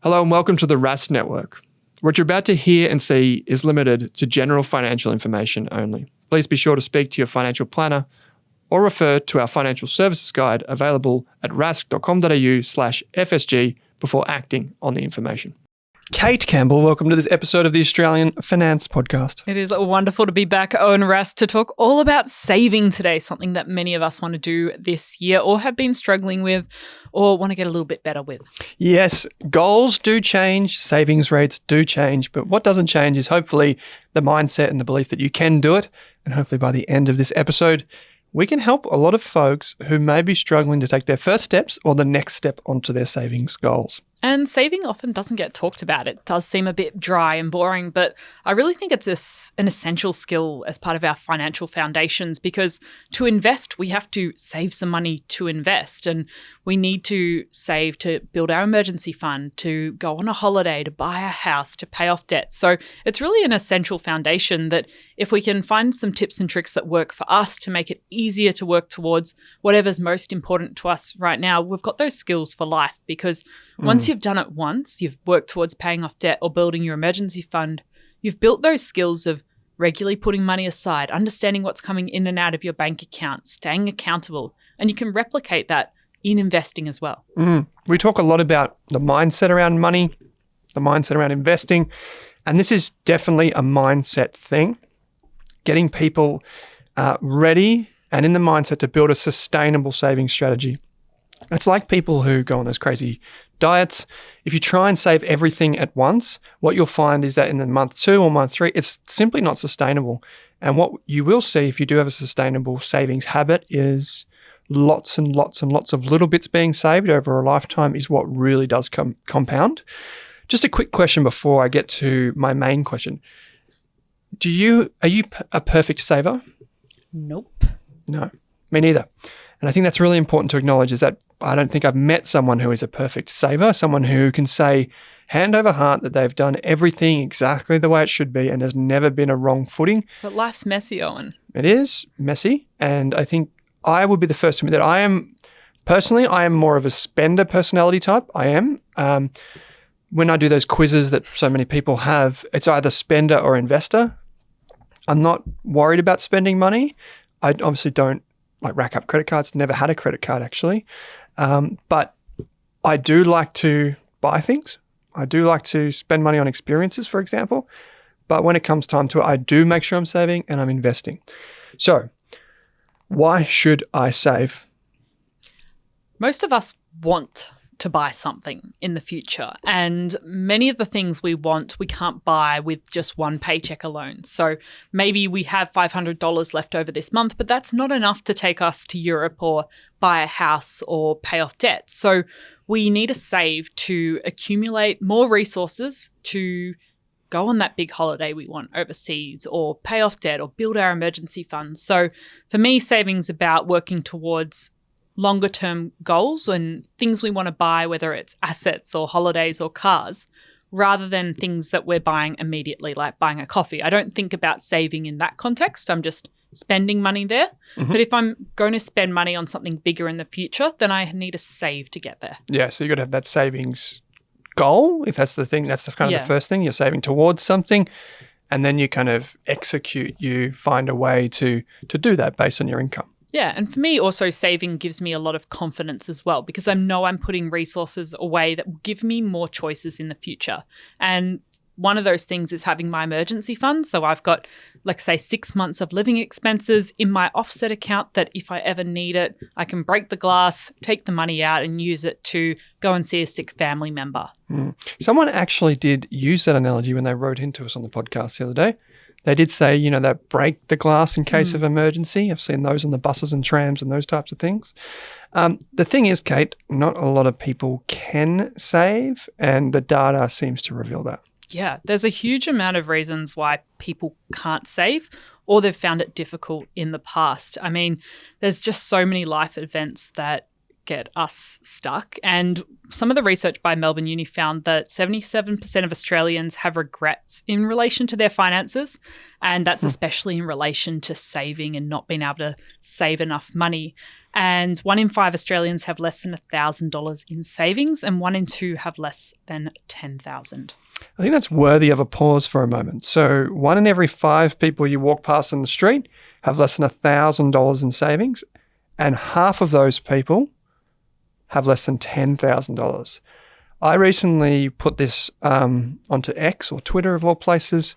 Hello and welcome to the Rask Network. What you're about to hear and see is limited to general financial information only. Please be sure to speak to your financial planner or refer to our financial services guide available at rask.com.au/FSG before acting on the information. Kate Campbell, welcome to this episode of the Australian Finance Podcast. It is wonderful to be back, Owen Rask, to talk all about saving today, something that many of us want to do this year or have been struggling with or want to get a little bit better with. Yes, goals do change, savings rates do change, but what doesn't change is hopefully the mindset and the belief that you can do it. And hopefully by the end of this episode, we can help a lot of folks who may be struggling to take their first steps or the next step onto their savings goals. And saving often doesn't get talked about. It does seem a bit dry and boring, but I really think it's an essential skill as part of our financial foundations, because to invest, we have to save some money to invest, and we need to save to build our emergency fund, to go on a holiday, to buy a house, to pay off debt. So it's really an essential foundation that if we can find some tips and tricks that work for us to make it easier to work towards whatever's most important to us right now, we've got those skills for life, because once you've done it once, you've worked towards paying off debt or building your emergency fund, you've built those skills of regularly putting money aside, understanding what's coming in and out of your bank account, staying accountable, and you can replicate that in investing as well. We talk a lot about the mindset around money, the mindset around investing, and this is definitely a mindset thing, getting people ready and in the mindset to build a sustainable saving strategy. It's like people who go on those crazy diets. If you try and save everything at once, what you'll find is that in the month 2 or month 3, it's simply not sustainable. And what you will see if you do have a sustainable savings habit is lots and lots and lots of little bits being saved over a lifetime is what really does compound. Just a quick question before I get to my main question. Are you a perfect saver? Nope. No, me neither. And I think that's really important to acknowledge, is that I don't think I've met someone who is a perfect saver, someone who can say hand over heart that they've done everything exactly the way it should be and there's never been a wrong footing. But life's messy, Owen. It is messy. And I think I would be the first to admit that I am more of a spender personality type. I am. When I do those quizzes that so many people have, it's either spender or investor. I'm not worried about spending money. I obviously don't rack up credit cards. Never had a credit card actually. But I do like to buy things. I do like to spend money on experiences, for example. But when it comes time to it, I do make sure I'm saving and I'm investing. So why should I save? Most of us want to buy something in the future, and many of the things we want we can't buy with just one paycheck alone. So maybe we have $500 left over this month, but that's not enough to take us to Europe or buy a house or pay off debt. So we need to save to accumulate more resources to go on that big holiday we want overseas, or pay off debt, or build our emergency funds. So for me, saving's about working towards longer term goals and things we want to buy, whether it's assets or holidays or cars, rather than things that we're buying immediately, like buying a coffee. I don't think about saving in that context. I'm just spending money there. But if I'm going to spend money on something bigger in the future, then I need to save to get there. Yeah, so you've got to have that savings goal. If that's the thing, that's the kind of the first thing. You're saving towards something, and then you kind of execute, you find a way to do that based on your income. Yeah, and for me also, saving gives me a lot of confidence as well, because I know I'm putting resources away that will give me more choices in the future. And one of those things is having my emergency fund. So I've got, let's say, 6 months of living expenses in my offset account that if I ever need it, I can break the glass, take the money out and use it to go and see a sick family member. Someone actually did use that analogy when they wrote into us on the podcast the other day. They did say, that break the glass in case of emergency. I've seen those on the buses and trams and those types of things. The thing is, Kate, not a lot of people can save, and the data seems to reveal that. Yeah, there's a huge amount of reasons why people can't save, or they've found it difficult in the past. I mean, there's just so many life events that get us stuck. And some of the research by Melbourne Uni found that 77% of Australians have regrets in relation to their finances. And that's especially in relation to saving and not being able to save enough money. And 1 in 5 Australians have less than $1,000 in savings, and 1 in 2 have less than $10,000. I think that's worthy of a pause for a moment. So 1 in every 5 people you walk past on the street have less than $1,000 in savings, and half of those people have less than $10,000. I recently put this onto X or Twitter of all places.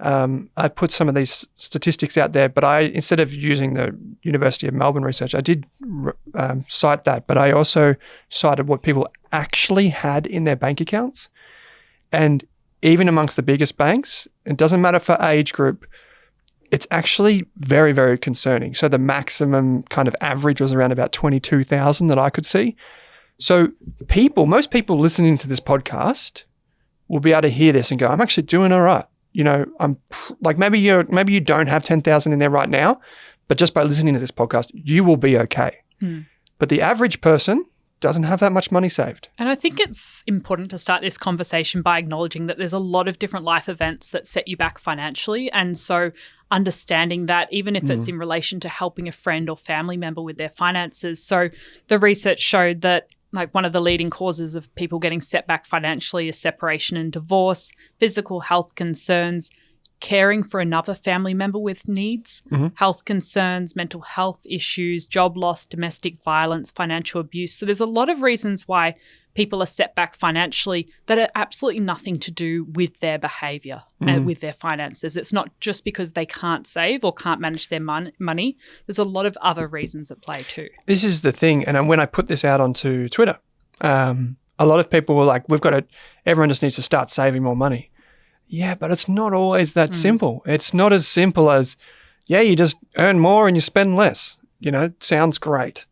I put some of these statistics out there, but instead of using the University of Melbourne research, I did cite that, but I also cited what people actually had in their bank accounts. And even amongst the biggest banks, it doesn't matter for age group, it's actually very, very concerning. So the maximum kind of average was around about 22,000 that I could see. So most people listening to this podcast will be able to hear this and go, I'm actually doing all right. You know, maybe you don't have 10,000 in there right now, but just by listening to this podcast, you will be okay. But the average person doesn't have that much money saved. And I think it's important to start this conversation by acknowledging that there's a lot of different life events that set you back financially. And so understanding that, even if it's in relation to helping a friend or family member with their finances. So the research showed that one of the leading causes of people getting set back financially is separation and divorce, physical health concerns, caring for another family member with needs, health concerns, mental health issues, job loss, domestic violence, financial abuse. So there's a lot of reasons why people are set back financially that are absolutely nothing to do with their behavior and with their finances. It's not just because they can't save or can't manage their money. There's a lot of other reasons at play too. This is the thing. And when I put this out onto Twitter, a lot of people were like, everyone just needs to start saving more money. Yeah, but it's not always that simple. It's not as simple as, you just earn more and you spend less. Sounds great.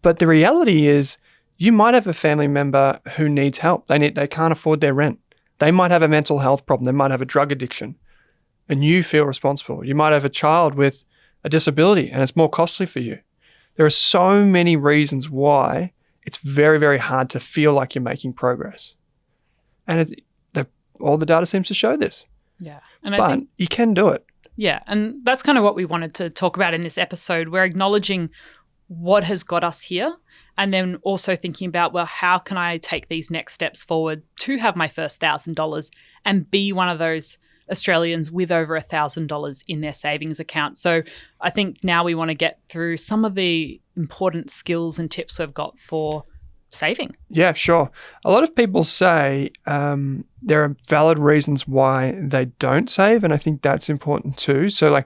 But the reality is you might have a family member who needs help. They can't afford their rent. They might have a mental health problem. They might have a drug addiction and you feel responsible. You might have a child with a disability and it's more costly for you. There are so many reasons why it's very, very hard to feel like you're making progress. And all the data seems to show this. Yeah. But you can do it. Yeah. And that's kind of what we wanted to talk about in this episode. We're acknowledging what has got us here and then also thinking about, how can I take these next steps forward to have my first $1,000 and be one of those Australians with over $1,000 in their savings account. So I think now we want to get through some of the important skills and tips we've got for saving. Yeah, sure. A lot of people say there are valid reasons why they don't save, and I think that's important too. So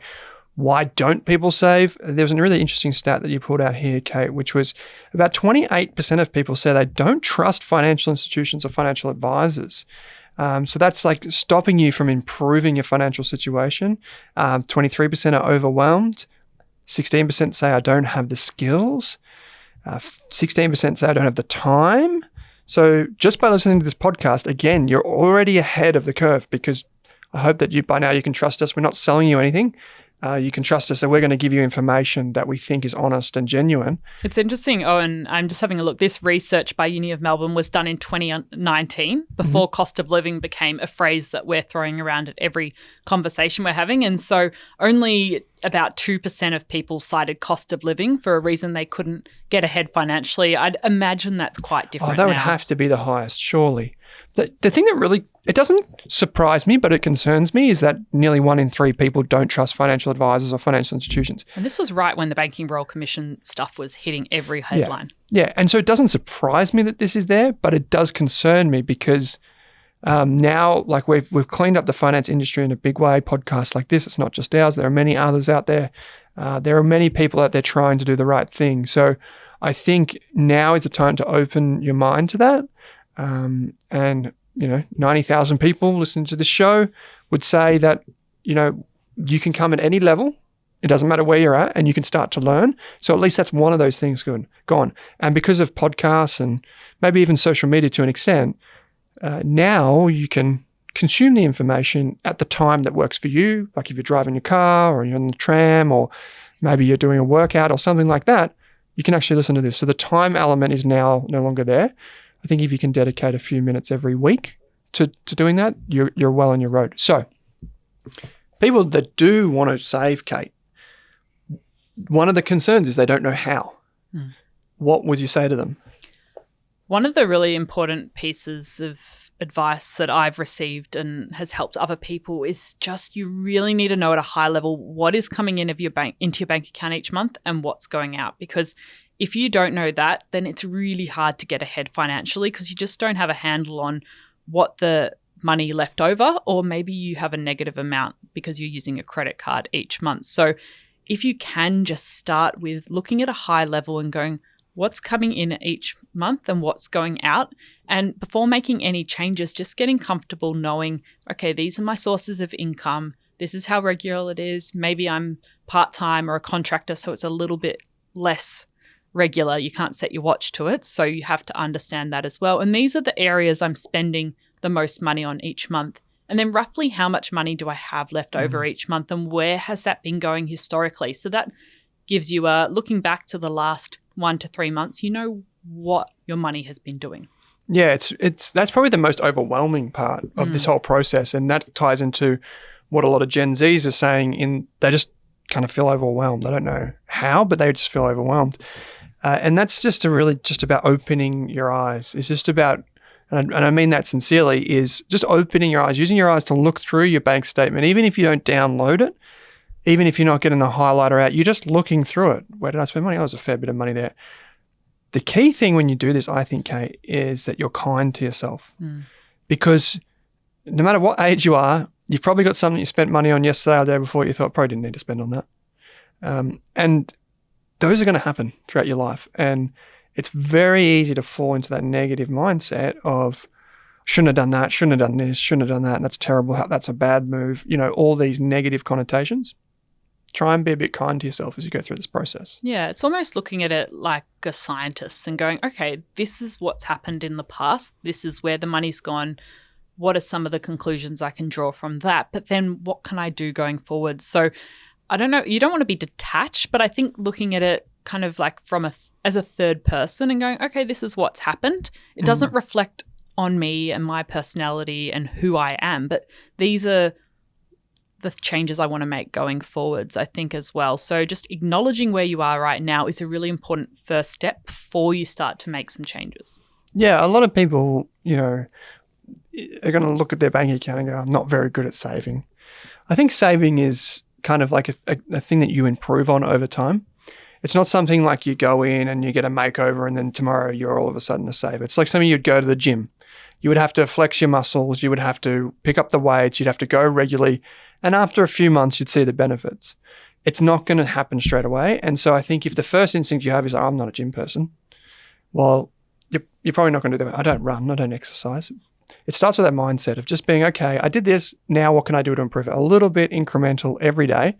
why don't people save? There was a really interesting stat that you pulled out here, Kate, which was about 28% of people say they don't trust financial institutions or financial advisors. So that's stopping you from improving your financial situation. 23% are overwhelmed. 16% say I don't have the skills. 16% say I don't have the time. So just by listening to this podcast, again, you're already ahead of the curve because I hope that by now you can trust us. We're not selling you anything. You can trust us that we're going to give you information that we think is honest and genuine. It's interesting, Owen. I'm just having a look. This research by Uni of Melbourne was done in 2019, before cost of living became a phrase that we're throwing around at every conversation we're having. And so only about 2% of people cited cost of living for a reason they couldn't get ahead financially. I'd imagine that's quite different that now. would have to be the highest, surely. The thing that really, it doesn't surprise me, but it concerns me is that nearly 1 in 3 people don't trust financial advisors or financial institutions. And this was right when the Banking Royal Commission stuff was hitting every headline. Yeah. And so it doesn't surprise me that this is there, but it does concern me because now, we've cleaned up the finance industry in a big way. Podcasts like this, it's not just ours. There are many others out there. There are many people out there trying to do the right thing. So I think now is the time to open your mind to that. And 90,000 people listening to the show would say that, you can come at any level. It doesn't matter where you're at and you can start to learn. So at least that's one of those things gone. And because of podcasts and maybe even social media to an extent, now you can consume the information at the time that works for you. Like if you're driving your car or you're on the tram or maybe you're doing a workout or something like that, you can actually listen to this. So the time element is now no longer there. I think if you can dedicate a few minutes every week to doing that, you're well on your road. So people that do want to save, Kate, one of the concerns is they don't know how. what would you say to them? One of the really important pieces of advice that I've received and has helped other people is just you really need to know at a high level what is coming into your bank account each month and what's going out. Because if you don't know that, then it's really hard to get ahead financially because you just don't have a handle on what the money left over, or maybe you have a negative amount because you're using a credit card each month. So if you can just start with looking at a high level and going, what's coming in each month and what's going out. And before making any changes, just getting comfortable knowing, okay, these are my sources of income. This is how regular it is. Maybe I'm part-time or a contractor, so it's a little bit less regular. You can't set your watch to it. So you have to understand that as well. And these are the areas I'm spending the most money on each month. And then roughly how much money do I have left over each month and where has that been going historically? So that gives you looking back to the last 1 to 3 months, you know what your money has been doing. Yeah, it's that's probably the most overwhelming part of this whole process, and that ties into what a lot of Gen Zs are saying. They just kind of feel overwhelmed. They don't know how, but they just feel overwhelmed, and that's just about opening your eyes. It's just about, and I mean that sincerely, is just opening your eyes, using your eyes to look through your bank statement, even if you don't download it. Even if you're not getting the highlighter out, you're just looking through it. Where did I spend money? Oh, there's a fair bit of money there. The key thing when you do this, I think, Kate, is that you're kind to yourself. Because no matter what age you are, you've probably got something you spent money on yesterday or the day before you thought probably didn't need to spend on that. And those are going to happen throughout your life. And it's very easy to fall into that negative mindset of, shouldn't have done that, shouldn't have done this, shouldn't have done that, and that's terrible, that's a bad move. You know, all these negative connotations. Try and be a bit kind to yourself as you go through this process. Yeah, it's almost looking at it like a scientist and going, okay, this is what's happened in the past. This is where the money's gone. What are some of the conclusions I can draw from that? But then what can I do going forward? So I don't know, you don't want to be detached, but I think looking at it kind of like as a third person and going, okay, this is what's happened. It doesn't reflect on me and my personality and who I am, but these are the changes I want to make going forwards, I think, as well. So just acknowledging where you are right now is a really important first step before you start to make some changes. Yeah, a lot of people, are going to look at their bank account and go, I'm not very good at saving. I think saving is kind of like a thing that you improve on over time. It's not something like you go in and you get a makeover and then tomorrow you're all of a sudden a saver. It's like something you'd go to the gym. You would have to flex your muscles. You would have to pick up the weights. You'd have to go regularly. And after a few months, you'd see the benefits. It's not going to happen straight away. And so I think if the first instinct you have is, I'm not a gym person, well, you're probably not going to do that. I don't run. I don't exercise. It starts with that mindset of just being, okay, I did this. Now what can I do to improve it? A little bit incremental every day.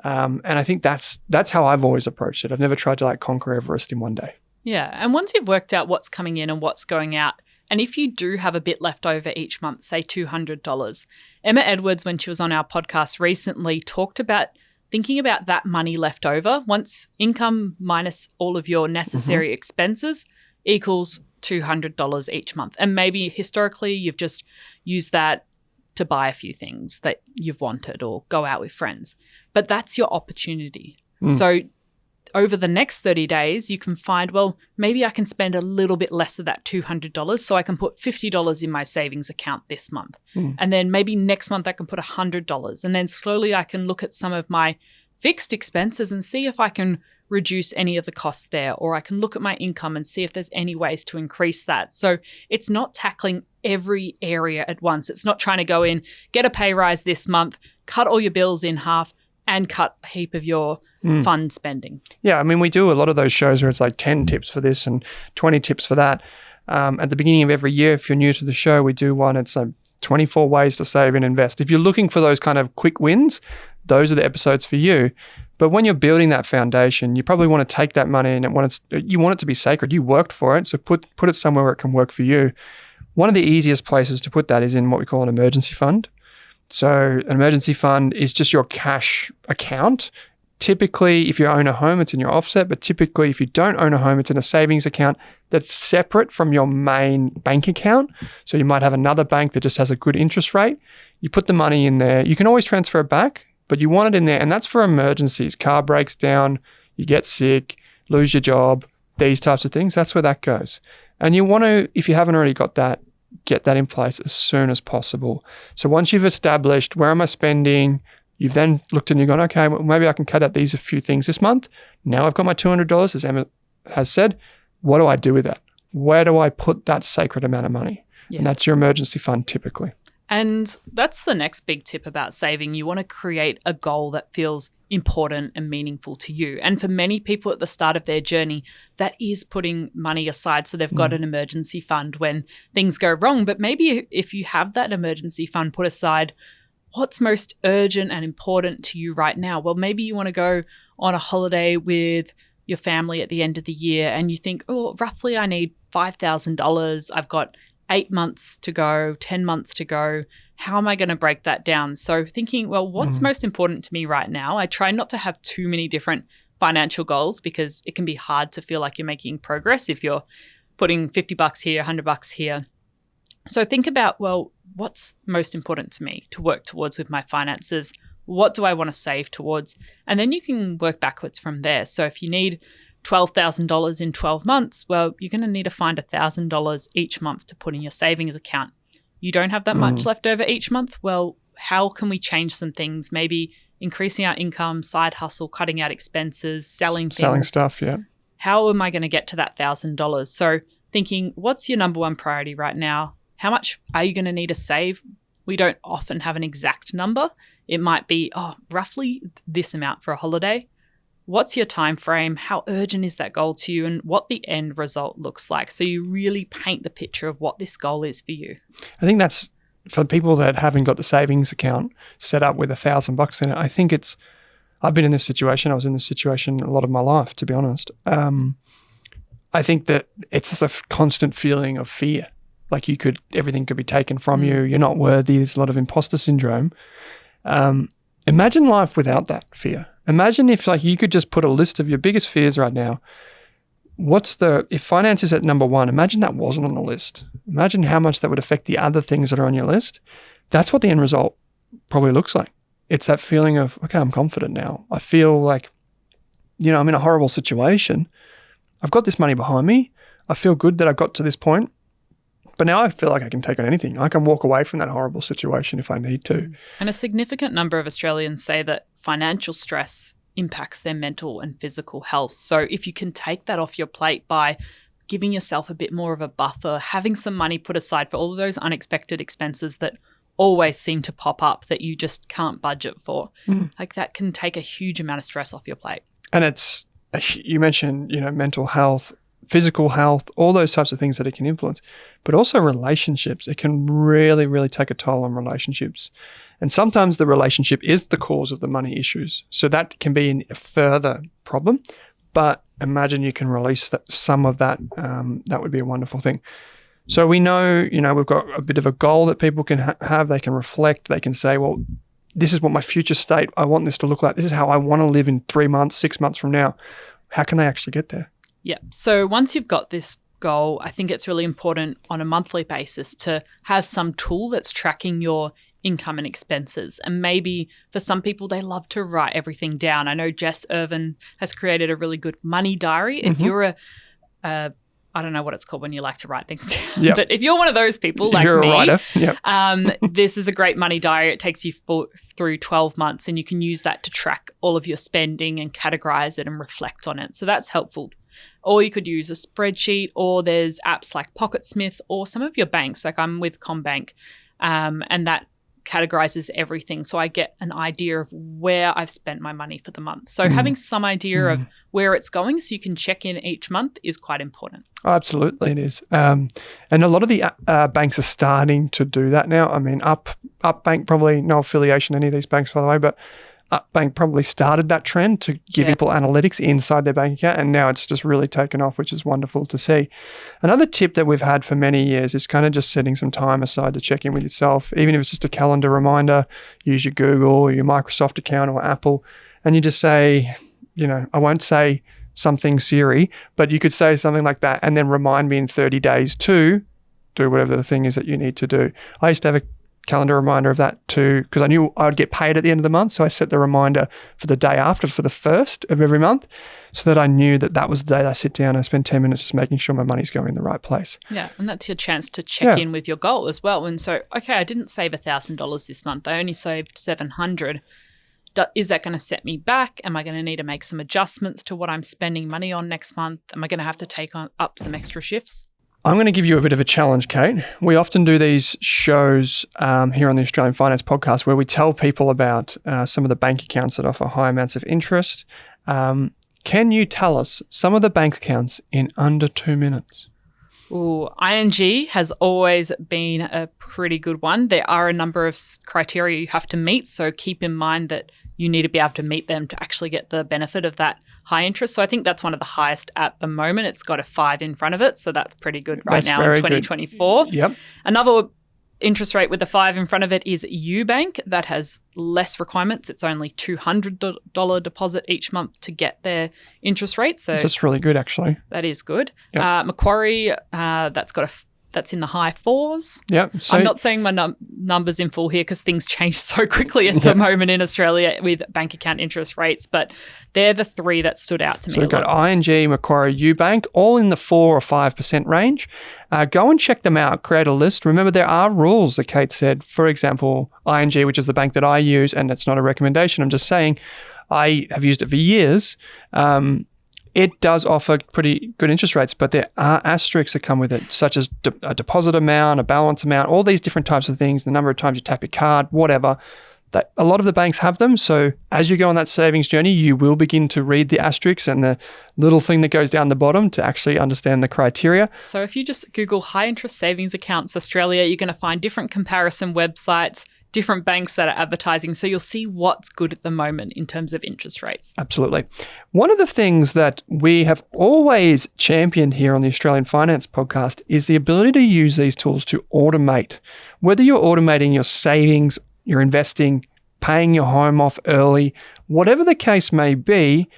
And I think that's how I've always approached it. I've never tried to conquer Everest in one day. Yeah. And once you've worked out what's coming in and what's going out, and if you do have a bit left over each month, say $200, Emma Edwards, when she was on our podcast recently, talked about thinking about that money left over, once income minus all of your necessary expenses equals $200 each month. And maybe historically you've just used that to buy a few things that you've wanted or go out with friends. But that's your opportunity. So over the next 30 days, you can find, well, maybe I can spend a little bit less of that $200 so I can put $50 in my savings account this month. And then maybe next month I can put $100. And then slowly I can look at some of my fixed expenses and see if I can reduce any of the costs there, or I can look at my income and see if there's any ways to increase that. So it's not tackling every area at once. It's not trying to go in, get a pay rise this month, cut all your bills in half, and cut a heap of your fund spending. Yeah, I mean, we do a lot of those shows where it's like 10 tips for this and 20 tips for that. At the beginning of every year, if you're new to the show, we do one. It's 24 ways to save and invest. If you're looking for those kind of quick wins, those are the episodes for you. But when you're building that foundation, you probably want to take that money and you want it to be sacred. You worked for it, so put it somewhere where it can work for you. One of the easiest places to put that is in what we call an emergency fund. So an emergency fund is just your cash account. Typically, if you own a home, it's in your offset. But typically, if you don't own a home, it's in a savings account that's separate from your main bank account. So you might have another bank that just has a good interest rate. You put the money in there. You can always transfer it back, but you want it in there. And that's for emergencies. Car breaks down, you get sick, lose your job, these types of things. That's where that goes. And you want to, if you haven't already got that, get that in place as soon as possible. So once you've established where am I spending, you've then looked and you've gone, okay, well, maybe I can cut out these a few things this month. Now I've got my $200, as Emma has said. What do I do with that? Where do I put that sacred amount of money? Yeah. And that's your emergency fund typically. And that's the next big tip about saving. You want to create a goal that feels important and meaningful to you. And for many people at the start of their journey, that is putting money aside so they've got an emergency fund when things go wrong. But maybe if you have that emergency fund put aside, what's most urgent and important to you right now? Well, maybe you want to go on a holiday with your family at the end of the year and you think, oh, roughly I need $5,000. I've got 8 months to go, 10 months to go. How am I going to break that down? So thinking, well, what's most important to me right now? I try not to have too many different financial goals because it can be hard to feel like you're making progress if you're putting $50 here, $100 here. So think about, well, what's most important to me to work towards with my finances? What do I want to save towards? And then you can work backwards from there. So if you need $12,000 in 12 months, well, you're going to need to find $1,000 each month to put in your savings account. You don't have that much left over each month. Well, how can we change some things? Maybe increasing our income, side hustle, cutting out expenses, selling stuff, yeah. How am I going to get to that $1,000? So thinking, what's your number one priority right now? How much are you going to need to save? We don't often have an exact number. It might be, roughly this amount for a holiday. What's your time frame? How urgent is that goal to you? And what the end result looks like. So you really paint the picture of what this goal is for you. I think that's for people that haven't got the savings account set up with $1,000 in it. I think I've been in this situation. I was in this situation a lot of my life, to be honest. I think that it's just a constant feeling of fear. Like everything could be taken from you. You're not worthy. There's a lot of imposter syndrome. Imagine life without that fear. Imagine if you could just put a list of your biggest fears right now. If finance is at number one, imagine that wasn't on the list. Imagine how much that would affect the other things that are on your list. That's what the end result probably looks like. It's that feeling of, okay, I'm confident now. I feel like, I'm in a horrible situation. I've got this money behind me. I feel good that I've got to this point. But now I feel like I can take on anything. I can walk away from that horrible situation if I need to. And a significant number of Australians say that financial stress impacts their mental and physical health. So if you can take that off your plate by giving yourself a bit more of a buffer, having some money put aside for all of those unexpected expenses that always seem to pop up that you just can't budget for, that can take a huge amount of stress off your plate. And you mentioned, mental health, physical health, all those types of things that it can influence, but also relationships. It can really, really take a toll on relationships. And sometimes the relationship is the cause of the money issues. So that can be a further problem. But imagine you can release some of that. That would be a wonderful thing. So we know, we've got a bit of a goal that people can have. They can reflect. They can say, well, this is what my future state, I want this to look like. This is how I want to live in 3 months, 6 months from now. How can they actually get there? Yeah. So once you've got this goal, I think it's really important on a monthly basis to have some tool that's tracking your income and expenses. And maybe for some people, they love to write everything down. I know Jess Irvin has created a really good money diary. If you're I don't know what it's called when you like to write things down. Yep. But if you're one of those people like you're me, a writer. Yep. This is a great money diary. It takes you through 12 months and you can use that to track all of your spending and categorize it and reflect on it. So that's helpful. Or you could use a spreadsheet, or there's apps like Pocketsmith or some of your banks. Like I'm with CommBank, and that categorizes everything. So I get an idea of where I've spent my money for the month. So having some idea of where it's going so you can check in each month is quite important. Oh, absolutely, it is. And a lot of the banks are starting to do that now. I mean, Up Bank, probably no affiliation to any of these banks, by the way, but Up Bank probably started that trend to give people analytics inside their bank account, and now it's just really taken off, which is wonderful to see. Another tip that we've had for many years is kind of just setting some time aside to check in with yourself, even if it's just a calendar reminder. Use your Google or your Microsoft account or Apple, and you just say, I won't say something Siri, but you could say something like that, and then remind me in 30 days to do whatever the thing is that you need to do. I used to have a calendar reminder of that too, because I knew I would get paid at the end of the month. So I set the reminder for the day after, for the 1st of every month, so that I knew that that was the day that I sit down and spend 10 minutes just making sure my money's going in the right place. Yeah, and that's your chance to check in with your goal as well. And so, okay, I didn't save $1,000 this month. I only saved $700. Is that going to set me back? Am I going to need to make some adjustments to what I'm spending money on next month? Am I going to have to take up some extra shifts? I'm going to give you a bit of a challenge, Kate. We often do these shows here on the Australian Finance Podcast where we tell people about some of the bank accounts that offer high amounts of interest. Can you tell us some of the bank accounts in under 2 minutes? Ooh, ING has always been a pretty good one. There are a number of criteria you have to meet, so keep in mind that you need to be able to meet them to actually get the benefit of that high interest. So I think that's one of the highest at the moment. It's got a 5 in front of it, so that's pretty good now in 2024. Good. Yep. Another interest rate with a 5 in front of it is UBank. That has less requirements. It's only $200 deposit each month to get their interest rate. So that's really good, actually. That is good. Yep. Macquarie, that's in the high 4s. Yep. So I'm not saying my numbers in full here because things change so quickly at the moment in Australia with bank account interest rates, but they're the 3 that stood out to me. So we've got ING, Macquarie, UBank, all in the 4 or 5% range. Go and check them out, create a list. Remember, there are rules that Kate said. For example, ING, which is the bank that I use, and it's not a recommendation, I'm just saying I have used it for years. It does offer pretty good interest rates, but there are asterisks that come with it, such as a deposit amount, a balance amount, all these different types of things, the number of times you tap your card, whatever. A lot of the banks have them. So as you go on that savings journey, you will begin to read the asterisks and the little thing that goes down the bottom to actually understand the criteria. So if you just Google high interest savings accounts Australia, you're going to find different comparison websites, different banks that are advertising. So you'll see what's good at the moment in terms of interest rates. Absolutely. One of the things that we have always championed here on the Australian Finance Podcast is the ability to use these tools to automate. Whether you're automating your savings, you're investing, paying your home off early, whatever the case may be,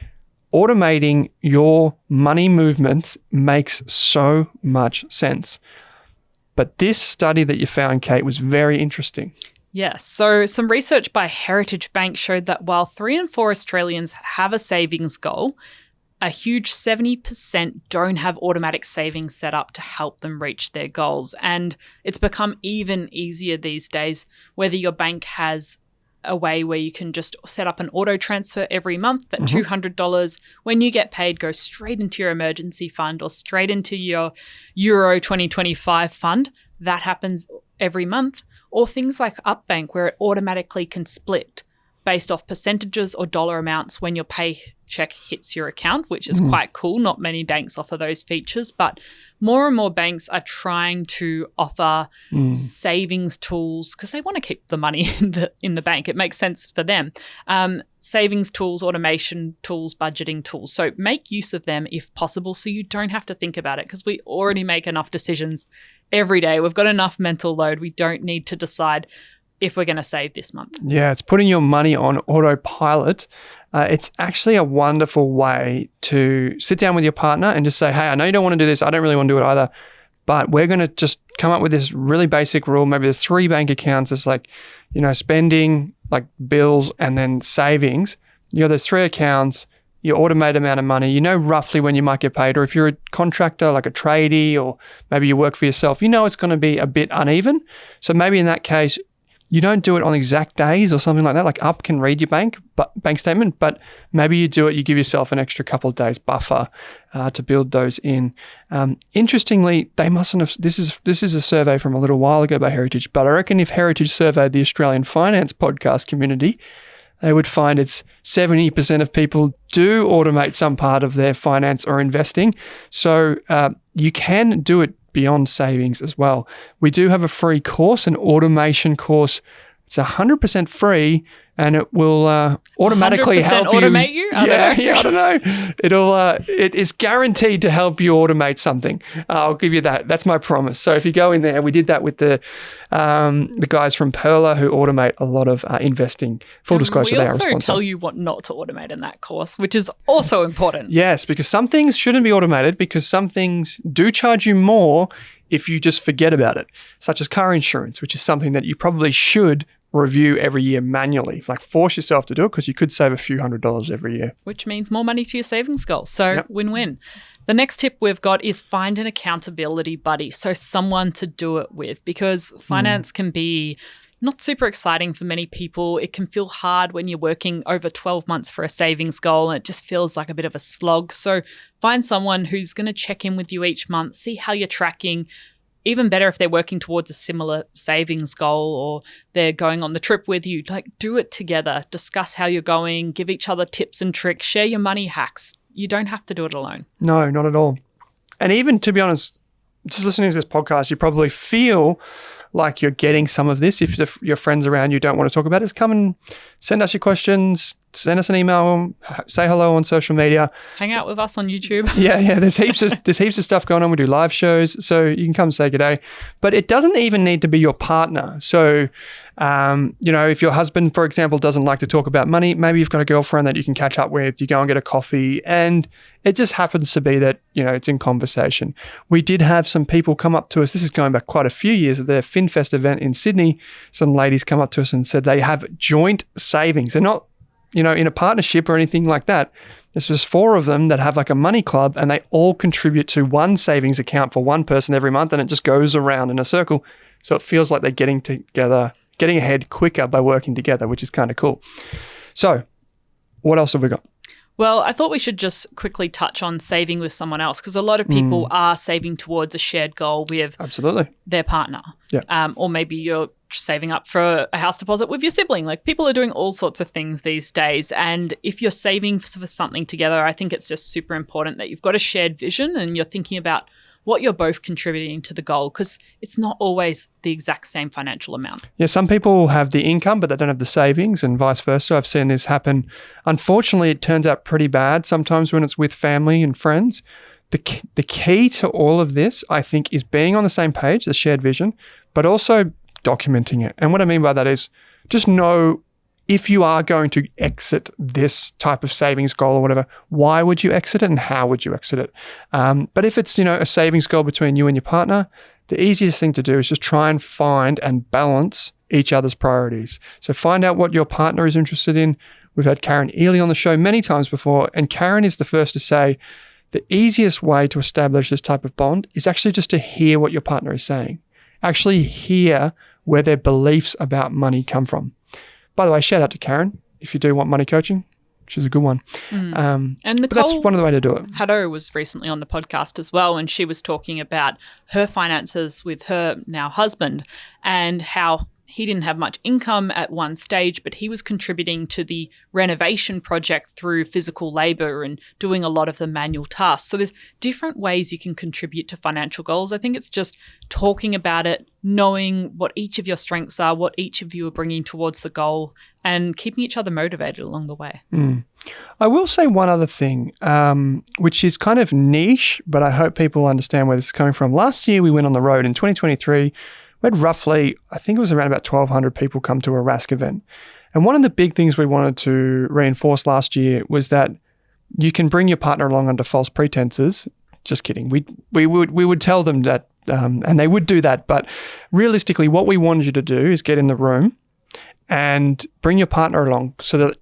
automating your money movements makes so much sense. But this study that you found, Kate, was very interesting. Yes. So some research by Heritage Bank showed that while 3 in 4 Australians have a savings goal, a huge 70% don't have automatic savings set up to help them reach their goals. And it's become even easier these days, whether your bank has a way where you can just set up an auto transfer every month, that $200 when you get paid goes straight into your emergency fund or straight into your Euro 2025 fund. That happens every month. Or things like Upbank, where it automatically can split based off percentages or dollar amounts when your paycheck hits your account, which is quite cool. Not many banks offer those features, but more and more banks are trying to offer savings tools because they want to keep the money in the bank. It makes sense for them. Savings tools, automation tools, budgeting tools. So make use of them if possible so you don't have to think about it, because we already make enough decisions every day. We've got enough mental load. We don't need to decide if we're going to save this month. Yeah, it's putting your money on autopilot. It's actually a wonderful way to sit down with your partner and just say, hey, I know you don't want to do this. I don't really want to do it either. But we're going to just come up with this really basic rule. Maybe there's 3 bank accounts. It's like, spending, like bills, and then savings. There's 3 accounts. You automate amount of money. You know roughly when you might get paid. Or if you're a contractor, like a tradie, or maybe you work for yourself, it's going to be a bit uneven. So maybe in that case, you don't do it on exact days or something like that. Like Up can read your bank statement, but maybe you do it, you give yourself an extra couple of days buffer to build those in. Interestingly, they mustn't have, this is a survey from a little while ago by Heritage, but I reckon if Heritage surveyed the Australian Finance Podcast community, they would find it's 70% of people do automate some part of their finance or investing. So you can do it beyond savings as well. We do have a free course, an automation course. It's 100% free, and it will automatically help you. Automate you? I don't know. It's guaranteed to help you automate something. I'll give you that. That's my promise. So if you go in there, we did that with the guys from Perla who automate a lot of investing. Full disclosure, they are a sponsor. We also tell you what not to automate in that course, which is also important. Yes, because some things shouldn't be automated because some things do charge you more if you just forget about it, such as car insurance, which is something that you probably should review every year manually. Like force yourself to do it because you could save a few $100s every year. Which means more money to your savings goal. So win-win. The next tip we've got is find an accountability buddy. So someone to do it with, because finance can be not super exciting for many people. It can feel hard when you're working over 12 months for a savings goal and it just feels like a bit of a slog. So find someone who's going to check in with you each month, see how you're tracking. Even better if they're working towards a similar savings goal or they're going on the trip with you. Like, do it together. Discuss how you're going. Give each other tips and tricks. Share your money hacks. You don't have to do it alone. No, not at all. And even, to be honest, just listening to this podcast, you probably feel like you're getting some of this. If your friends around you don't want to talk about it, just come and send us your questions, send us an email, say hello on social media. Hang out with us on YouTube. Yeah. There's heaps of stuff going on. We do live shows, so you can come and say good day. But it doesn't even need to be your partner. So, if your husband, for example, doesn't like to talk about money, maybe you've got a girlfriend that you can catch up with. You go and get a coffee, and it just happens to be that, it's in conversation. We did have some people come up to us. This is going back quite a few years at the FinFest event in Sydney. Some ladies come up to us and said they have joint savings. They're not in a partnership or anything like that. There's just 4 of them that have like a money club and they all contribute to one savings account for one person every month and it just goes around in a circle. So it feels like they're getting ahead quicker by working together, which is kind of cool. So what else have we got? Well, I thought we should just quickly touch on saving with someone else because a lot of people are saving towards a shared goal with their partner. Yeah. Or maybe you're saving up for a house deposit with your sibling. Like, people are doing all sorts of things these days. And if you're saving for something together, I think it's just super important that you've got a shared vision and you're thinking about what you're both contributing to the goal, because it's not always the exact same financial amount. Yeah, some people have the income, but they don't have the savings, and vice versa. I've seen this happen. Unfortunately, it turns out pretty bad sometimes when it's with family and friends. The key to all of this, I think, is being on the same page, the shared vision, but also documenting it. And what I mean by that is just know if you are going to exit this type of savings goal or whatever, why would you exit it and how would you exit it? But if it's, a savings goal between you and your partner, the easiest thing to do is just try and find and balance each other's priorities. So find out what your partner is interested in. We've had Karen Ely on the show many times before, and Karen is the first to say the easiest way to establish this type of bond is actually just to hear what your partner is saying. Actually hear where their beliefs about money come from. By the way, shout out to Karen if you do want money coaching. She's a good one. And Nicole, but that's one of the ways to do it. Haddo was recently on the podcast as well, and she was talking about her finances with her now husband and how he didn't have much income at one stage, but he was contributing to the renovation project through physical labor and doing a lot of the manual tasks. So there's different ways you can contribute to financial goals. I think it's just talking about it, knowing what each of your strengths are, what each of you are bringing towards the goal, and keeping each other motivated along the way. I will say one other thing, which is kind of niche, but I hope people understand where this is coming from. Last year, we went on the road in 2023. We had roughly, I think it was around about 1,200 people come to a Rask event. And one of the big things we wanted to reinforce last year was that you can bring your partner along under false pretenses. Just kidding. We would tell them that, and they would do that. But realistically, what we wanted you to do is get in the room and bring your partner along so that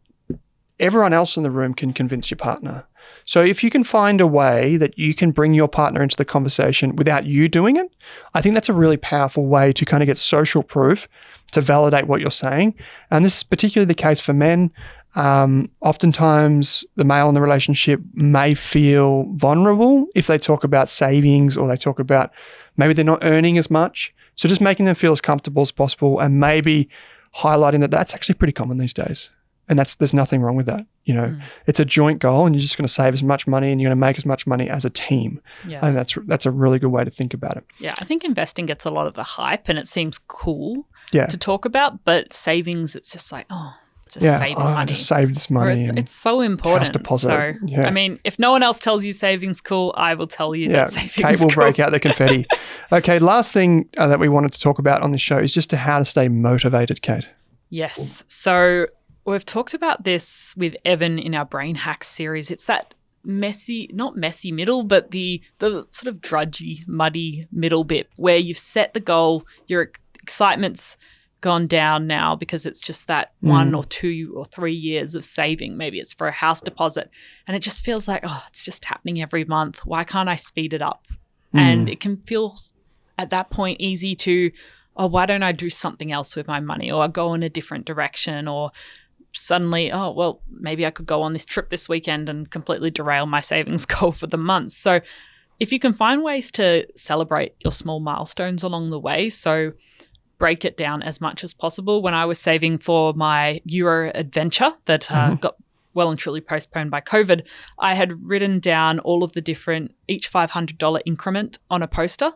everyone else in the room can convince your partner. So if you can find a way that you can bring your partner into the conversation without you doing it, I think that's a really powerful way to kind of get social proof to validate what you're saying. And this is particularly the case for men. Oftentimes the male in the relationship may feel vulnerable if they talk about savings or they talk about maybe they're not earning as much. So just making them feel as comfortable as possible and maybe highlighting that that's actually pretty common these days. And there's nothing wrong with that. It's a joint goal and you're just going to save as much money and you're going to make as much money as a team. Yeah. And that's a really good way to think about it. Yeah, I think investing gets a lot of the hype and it seems cool to talk about, but savings, it's just like, just saving money. I just saved this Or money. it's so important. House deposit. So, Yeah. I mean, if no one else tells you saving's cool, I will tell you that saving's cool. Kate will break out the confetti. Okay, last thing that we wanted to talk about on the show is just how to stay motivated, Kate. Yes. So we've talked about this with Evan in our Brain Hacks series. It's that not messy middle, but the sort of drudgy, muddy middle bit where you've set the goal, your excitement's gone down now because it's just that 1 or 2 or 3 years of saving. Maybe it's for a house deposit. And it just feels like, it's just happening every month. Why can't I speed it up? And it can feel at that point easy to, why don't I do something else with my money, or go in a different direction, or suddenly, maybe I could go on this trip this weekend and completely derail my savings goal for the month. So if you can find ways to celebrate your small milestones along the way, so break it down as much as possible. When I was saving for my Euro adventure that got well and truly postponed by COVID, I had written down all of the different, each $500 increment on a poster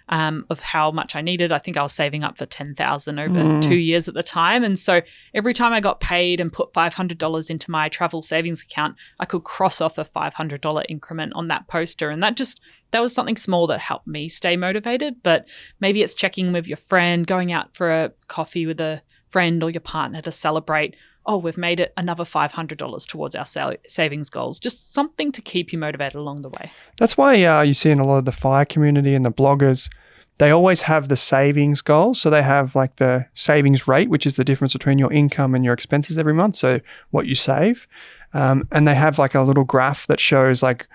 of how much I needed. I think I was saving up for $10,000 over 2 years at the time. And so every time I got paid and put $500 into my travel savings account, I could cross off a $500 increment on that poster. And that was something small that helped me stay motivated. But maybe it's checking with your friend, going out for a coffee with a friend or your partner to celebrate, we've made it another $500 towards our savings goals. Just something to keep you motivated along the way. That's why you see in a lot of the FIRE community and the bloggers, they always have the savings goals. So they have like the savings rate, which is the difference between your income and your expenses every month. So what you save. And they have like a little graph that shows like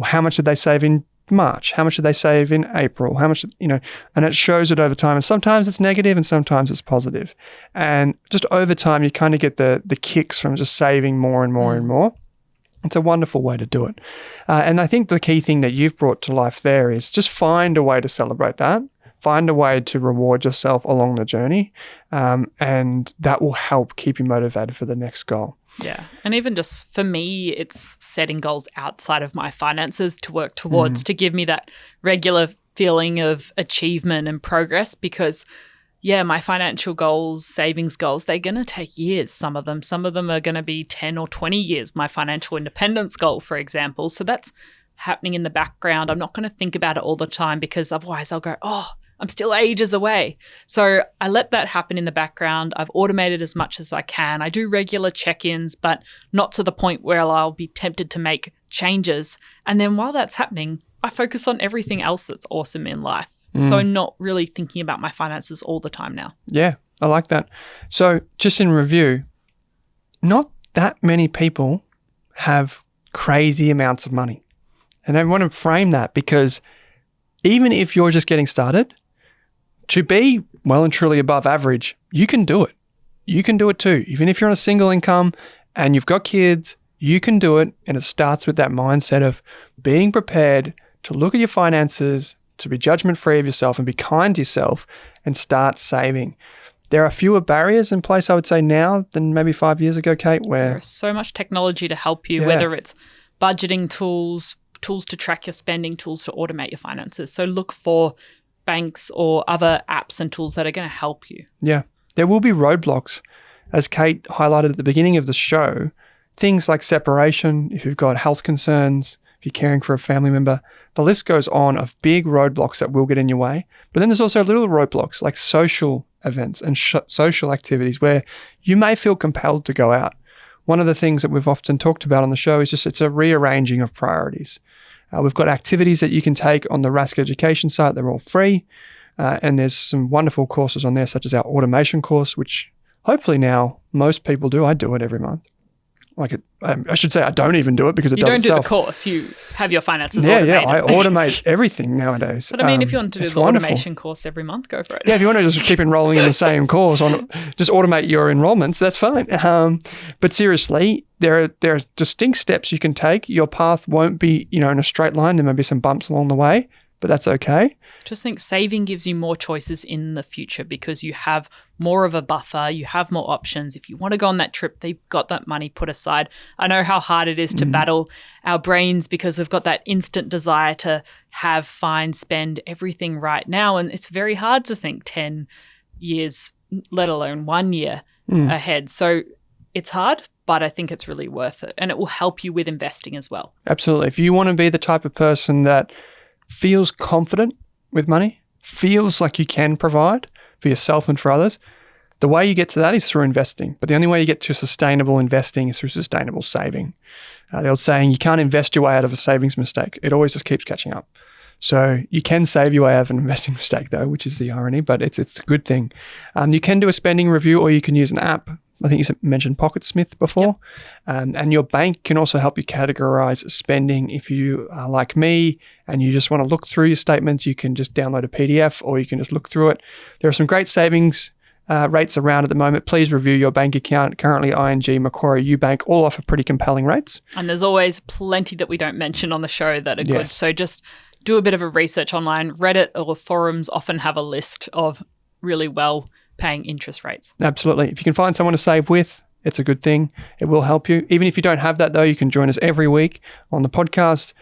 how much did they save in March? How much did they save in April? How much, and it shows it over time. And sometimes it's negative and sometimes it's positive. And just over time, you kind of get the kicks from just saving more and more and more. It's a wonderful way to do it. And I think the key thing that you've brought to life there is just find a way to celebrate that. Find a way to reward yourself along the journey. And that will help keep you motivated for the next goal. Yeah. And even just for me, it's setting goals outside of my finances to work towards, to give me that regular feeling of achievement and progress, because my financial goals, savings goals, they're going to take years, some of them. Some of them are going to be 10 or 20 years, my financial independence goal, for example. So that's happening in the background. I'm not going to think about it all the time because otherwise I'll go, I'm still ages away. So I let that happen in the background. I've automated as much as I can. I do regular check-ins, but not to the point where I'll be tempted to make changes. And then while that's happening, I focus on everything else that's awesome in life. So I'm not really thinking about my finances all the time now. Yeah, I like that. So just in review, not that many people have crazy amounts of money. And I want to frame that because even if you're just getting started, to be well and truly above average, you can do it. You can do it too. Even if you're on a single income and you've got kids, you can do it. And it starts with that mindset of being prepared to look at your finances, to be judgment-free of yourself and be kind to yourself and start saving. There are fewer barriers in place, I would say, now than maybe 5 years ago, Kate, where there's so much technology to help you, whether it's budgeting tools to track your spending, tools to automate your finances. So look for banks or other apps and tools that are going to help you. Yeah. There will be roadblocks. As Kate highlighted at the beginning of the show, things like separation, if you've got health concerns, if you're caring for a family member, the list goes on of big roadblocks that will get in your way. But then there's also little roadblocks like social events and social activities where you may feel compelled to go out. One of the things that we've often talked about on the show is just it's a rearranging of priorities. We've got activities that you can take on the Rask Education site. They're all free. And there's some wonderful courses on there, such as our automation course, which hopefully now most people do. I do it every month. I should say I don't even do it because it does itself. You don't do the course. You have your finances automated. Yeah, I automate everything nowadays. But I mean, if you want to do the automation course every month, go for it. Yeah, if you want to just keep enrolling in the same course, just automate your enrollments, that's fine. But seriously, there are distinct steps you can take. Your path won't be, in a straight line. There may be some bumps along the way, but that's okay. Just think saving gives you more choices in the future because you have more of a buffer, you have more options. If you want to go on that trip, they've got that money put aside. I know how hard it is to battle our brains because we've got that instant desire to have, find, spend everything right now. And it's very hard to think 10 years, let alone 1 year ahead. So It's hard, but I think it's really worth it, and it will help you with investing as well. Absolutely. If you want to be the type of person that feels confident with money, feels like you can provide for yourself and for others, the way you get to that is through investing. But the only way you get to sustainable investing is through sustainable saving. The old saying, you can't invest your way out of a savings mistake. It always just keeps catching up. So you can save your way out of an investing mistake though, which is the irony, but it's a good thing. You can do a spending review, or you can use an app. I think you mentioned PocketSmith before. Yep. And your bank can also help you categorize spending. If you are like me and you just want to look through your statements, you can just download a PDF or you can just look through it. There are some great savings rates around at the moment. Please review your bank account. Currently, ING, Macquarie, UBank all offer pretty compelling rates. And there's always plenty that we don't mention on the show that are good. Yes. So just do a bit of a research online. Reddit or forums often have a list of really well paying interest rates. Absolutely. If you can find someone to save with, it's a good thing. It will help you. Even if you don't have that though, you can join us every week on the podcast.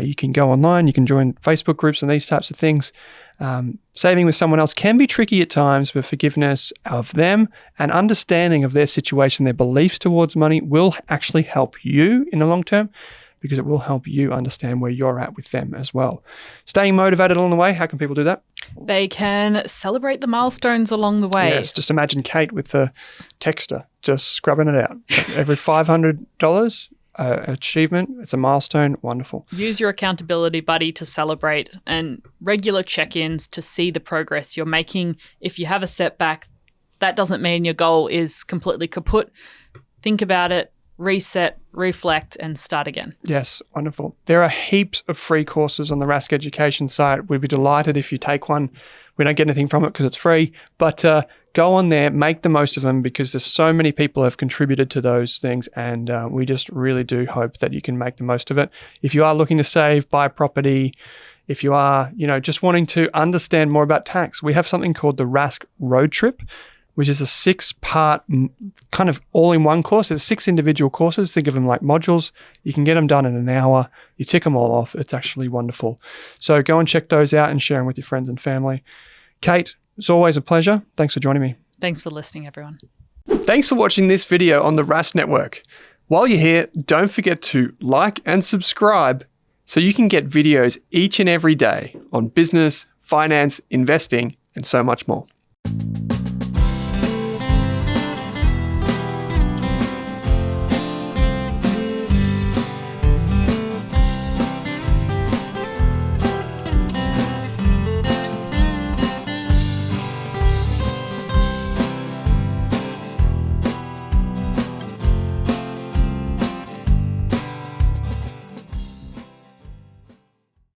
You can go online, you can join Facebook groups and these types of things. Saving with someone else can be tricky at times, but forgiveness of them and understanding of their situation, their beliefs towards money will actually help you in the long term, because it will help you understand where you're at with them as well. Staying motivated along the way, how can people do that? They can celebrate the milestones along the way. Yes, just imagine Kate with the texter just scrubbing it out. Every $500 achievement, it's a milestone. Wonderful. Use your accountability buddy to celebrate, and regular check-ins to see the progress you're making. If you have a setback, that doesn't mean your goal is completely kaput. Think about it. Reset, reflect, and start again. Yes, wonderful. There are heaps of free courses on the Rask Education site. We'd be delighted if you take one. We don't get anything from it because it's free, but go on there, make the most of them, because there's so many people who have contributed to those things, and we just really do hope that you can make the most of it. If you are looking to save, buy property, if you are, just wanting to understand more about tax, we have something called the Rask Road Trip, which is a 6-part kind of all-in-one course. There's 6 individual courses. Think of them like modules. You can get them done in an hour. You tick them all off. It's actually wonderful. So go and check those out and share them with your friends and family. Kate, it's always a pleasure. Thanks for joining me. Thanks for listening, everyone. Thanks for watching this video on the Rask Network. While you're here, don't forget to like and subscribe so you can get videos each and every day on business, finance, investing, and so much more.